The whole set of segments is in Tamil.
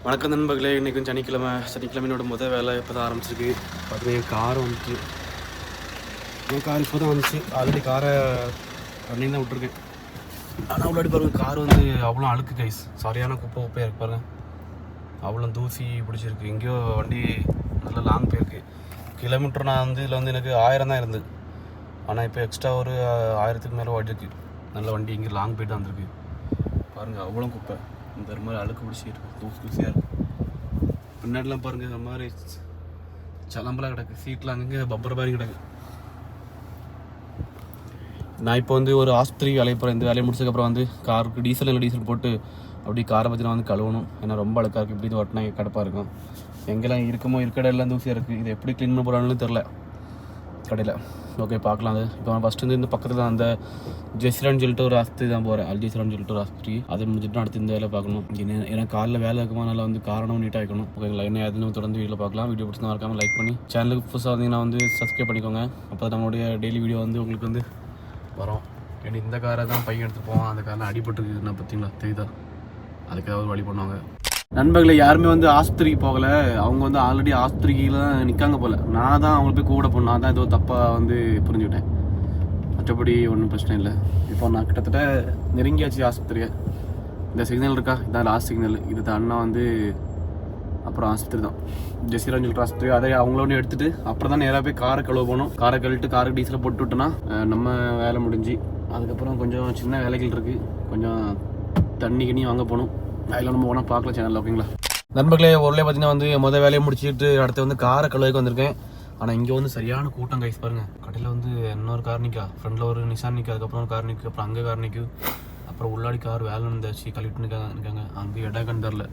வணக்கம் நண்பர்களே. இன்றைக்கும் சனிக்கிழமையோட முதல் வேலை இப்போ தான் ஆரம்பிச்சிருக்கு. பார்த்தீங்கன்னா என் கார் வந்துச்சு. என் கார் இப்போ தான் வந்துச்சு. ஆல்ரெடி காரை ரன்னிங் தான் விட்டுருக்கேன். ஆனால் உள்ளாடி பாருங்கள், கார் வந்து அவ்வளோ அழுக்கு கைஸ். சரியான குப்பையாக இருக்கு பாருங்கள். அவ்வளோ தூசி பிடிச்சிருக்கு. எங்கேயோ வண்டி நல்லா லாங் போயிருக்கு. கிலோமீட்டர் நான் வந்து இதில் வந்து எனக்கு 1000 தான் இருந்தது. ஆனால் இப்போ எக்ஸ்ட்ரா ஒரு 1000க்கு மேலே ஓடிருக்கு. நல்ல வண்டி இங்கே லாங் போயிட்டு வந்திருக்கு பாருங்கள். அவ்வளோ குப்பை இந்த மாதிரி அழுக்கு பிடிச்சிருக்கு. தூசியாக இருக்குது. பின்னாடிலாம் பாருங்கள், இந்த மாதிரி சலம்பெல்லாம் கிடக்கு. சீட்டில் அங்கங்கே பப்பர் மாதிரி கிடக்கு. நான் இப்போ வந்து ஒரு ஆஸ்பத்திரி வேலையை போகிறேன். இந்த வேலையை முடிச்சதுக்கப்புறம் வந்து காருக்கு டீசல் போட்டு அப்படி காரை பற்றி நான் வந்து கழுவணும். ஏன்னா ரொம்ப அழுக்காக இருக்குது. இப்படி ஓட்டினா கடுப்பாக இருக்கும். எங்கெல்லாம் இருக்கிற எல்லாம் தூசியாக இருக்குது. இது எப்படி க்ளீன் பண்ண போகிறான்னு தெரில கடையில். ஓகே, பார்க்கலாம். அது இப்போ நான் ஃபஸ்ட்டு வந்து இந்த பக்கத்தில் தான் அந்த ஜெசிரான்னு சொல்லிட்டு ஒரு ஆஸ்பத்திரி தான் போகிறேன். அல்ஜெசிரான்னு சொல்லிட்டு ஒரு ஆஸ்பத்திரி. அதை முடிஞ்சுட்டு அடுத்து இந்த வேலை பார்க்கணும். ஏன்னா காலைல வேலை இருக்குமா, நல்லா வந்து காரணம் நீட்டாக வைக்கணும். ஓகேங்களா? என்ன அதுன்னு தொடர்ந்து வீட்டில் பார்க்கலாம். வீடியோ பிடிச்சி மறக்காமல் லைக் பண்ணி சேனலுக்கு புதுசாக வந்தீங்கன்னா வந்து சப்ஸ்கிரைப் பண்ணிக்கோங்க. அப்போ நம்மளுடைய டெய்லி வீடியோ வந்து உங்களுக்கு வந்து வரும். ஏன்னா இந்த காரை தான் பையன் எடுத்துகிட்டு போவான். அந்த காரில் அடிபட்டுருக்கு. நான் பார்த்தீங்களா, தெரியுதா? அதுக்காக வழி பண்ணுவாங்க. நண்பர்களை யாருமே வந்து ஆஸ்பத்திரிக்கு போகலை. அவங்க வந்து ஆல்ரெடி ஆஸ்பத்திரிக்கில் தான் நிற்காங்க போல். நான் தான் அவங்கள போய் கூட போனேன். நான் தான் ஏதோ தப்பாக வந்து புரிஞ்சுக்கிட்டேன். மற்றபடி ஒன்றும் பிரச்சனை இல்லை. இப்போ நான் கிட்டத்தட்ட நெருங்கியாச்சு ஆஸ்பத்திரியை. இந்த சிக்னல் இருக்கா, இதான் லாஸ்ட் சிக்னல். இது தாண்டா வந்து அப்புறம் ஆஸ்பத்திரி தான், ஜெசிரான்னு சொல்லிட்டு ஆஸ்பத்திரி. அதை அவங்களோட எடுத்துகிட்டு அப்புறம் தான் நேராக போய் காரை கழுவ போகணும். காரை கழுவிட்டு காருக்கு டீசலை போட்டு விட்டோன்னா நம்ம வேலை முடிஞ்சு. அதுக்கப்புறம் கொஞ்சம் சின்ன வேலைகள் இருக்குது. கொஞ்சம் தண்ணி வாங்க போகணும். அதில் நம்ம போனால் பார்க்கலாம் சேனலில். ஓகேங்களா நண்பர்களே? ஒருலே பார்த்தீங்கன்னா வந்து மொதல் வேலையை முடிச்சுட்டு அடுத்து வந்து காரை கழுவுக்கு வந்திருக்கேன். ஆனால் இங்கே வந்து சரியான கூட்டம் கைஸ் பாருங்கள். கடையில் வந்து இன்னொரு கார் நிற்கா, ஃப்ரண்டில் ஒரு நிசான் நிற்கா, அதுக்கப்புறம் ஒரு கார் நிற்கும், அப்புறம் அங்கே கார் நிற்கும், அப்புறம் உள்ளாடி கார் வேலை இருந்தாச்சு கழிட்டு நிற்காங்க. அங்கே இடம் கண்டு தரல,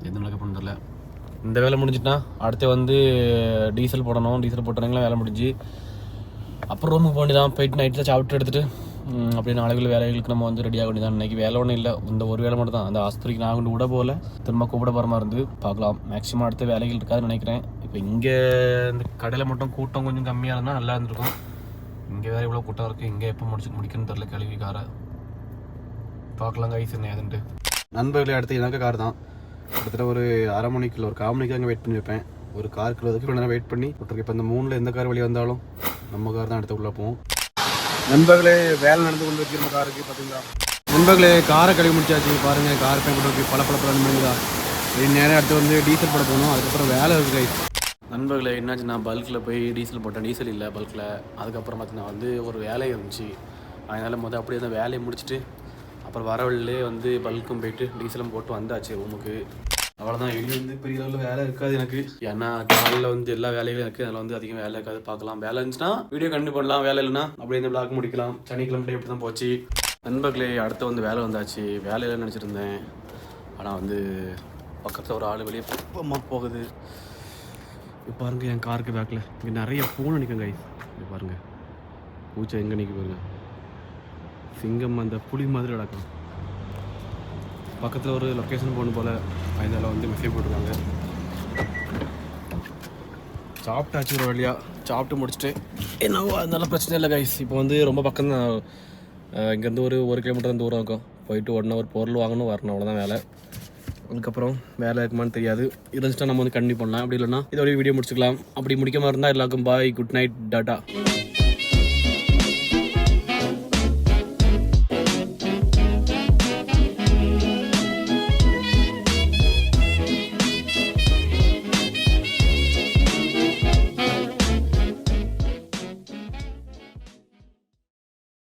எந்த நடக்க பண்ண தரல. இந்த வேலை முடிஞ்சுட்டுனா அடுத்து வந்து டீசல் போடணும். டீசல் போட்டுறீங்களா வேலை முடிஞ்சு அப்புறம் ரூமுக்கு போண்டி தான். போயிட்டு நைட்டில் சாப்பிட்டு எடுத்துகிட்டு அப்படியே நாளைக்குள்ள வேலைகளுக்கு நம்ம வந்து ரெடி ஆக வேண்டியதான். இன்றைக்கி வேலை ஒன்றும் இல்லை, இந்த ஒரு வேலை மட்டும் தான். அந்த ஆஸ்பத்திரிக்கு நான் கொண்டு விட போகல, திரும்ப கூப்பிட போகிற மாதிரி இருந்து பார்க்கலாம். மேக்ஸிமம் அடுத்த வேலைகள் இருக்காதுன்னு நினைக்கிறேன். இப்போ இங்கே இந்த கடையில் மட்டும் கூட்டம் கொஞ்சம் கம்மியாக இருந்தால் நல்லா இருந்திருக்கும். இங்கே வேறு இவ்வளோ கூட்டம் இருக்குது. இங்கே எப்போ முடிக்கணும்னு தெரில. கழுவி காரை பார்க்கலாம் கைஸ் என்ன ஏதுன்ட்டு. நண்பர்களே, அடுத்து எனக்கு கார் தான். கிட்டத்தட்ட ஒரு அரை மணிக்குள்ள ஒரு 1/4 மணிக்கு அங்கே வெயிட் பண்ணி வைப்பேன். ஒரு கார் கிலோதுக்கு கொஞ்சம் நேரம் வெயிட் பண்ணி விட்டுருக்கு. இப்போ இந்த 3ல் எந்த கார் வழி வந்தாலும் நம்ம கார் தான் எடுத்து உள்ளே போவோம். நண்பர்களே, வேலை நடந்து கொண்டு வச்சிருந்த காருக்கு பார்த்தீங்களா? நண்பர்களே, காரை கழுவி முடிச்சாச்சு. பாருங்கள், கார் பேன் போட்டு பல முடியுதா? நேரம் அடுத்து வந்து டீசல் போட போகணும். அதுக்கப்புறம் வேலை இருக்குது கைஸ். நண்பர்களே, என்னாச்சு, நான் பல்கில் போய் டீசல் போட்டேன். டீசல் இல்லை பல்கில். அதுக்கப்புறம் பார்த்தீங்கன்னா வந்து ஒரு வேலை இருந்துச்சு. அதனால் அப்படியே அந்த வேலையை முடிச்சுட்டு அப்புறம் வரவழிலே வந்து பல்க்கும் போயிட்டு டீசலும் போட்டு வந்தாச்சு ரூமுக்கு. அவ்வளோதான். இனி வந்து பெரிய அளவில் வேலை இருக்காது எனக்கு. ஏன்னா காலையில் வந்து எல்லா வேலைகளும் இருக்குது. அதில் வந்து அதிகம் வேலை இருக்காது. பார்க்கலாம். வேலை இருந்துச்சுன்னா வீடியோ கண்டிப்பாக பண்ணலாம். வேலை இல்லைன்னா அப்படியே இந்த பிளாக் முடிக்கலாம். சனிக்கிழமை எப்படி தான் போச்சு. நண்பர்களே, அடுத்து வந்து வேலை வந்தாச்சு. வேலையில் நினச்சிருந்தேன். ஆனால் வந்து பக்கத்தில் ஒரு ஆள் வெளியே பப்பமாக போகுது. இப்போ பாருங்கள், என் காருக்கு பேக்கில் இங்கே நிறைய பூனை நிற்குங்க. இது பாருங்கள், பூச்சை எங்கே நிற்க பாருங்க. சிங்கம் அந்த புலி மாதிரி நடக்கும். பக்கத்தில் ஒரு லொக்கேஷன் போகணும் போல். அதனால் வந்து மெசேஜ் போட்டிருக்காங்க. சாப்பிட்டாச்சு ஒரு வழியாக. சாப்பிட்டு முடிச்சுட்டு என்னவோ அதனால பிரச்சனை இல்லை கைஸ். இப்போ வந்து ரொம்ப பக்கம் தான். இங்கேருந்து ஒரு 1 கிலோமீட்டர் தான் தூரம் இருக்கும். போயிட்டு உடனே ஒரு பொருள் வாங்கணும், வரணும், அவ்வளோதான் வேலை. அதுக்கப்புறம் வேலை இருக்குமான்னு தெரியாது. இருந்துச்சுன்னா நம்ம வந்து கண்டிப்பாக பண்ணலாம். அப்படி இல்லைன்னா இதோட வீடியோ முடிச்சுக்கலாம். அப்படி முடிக்காமல் இருந்தால் எல்லாருக்கும் பாய், குட் நைட், டாட்டா.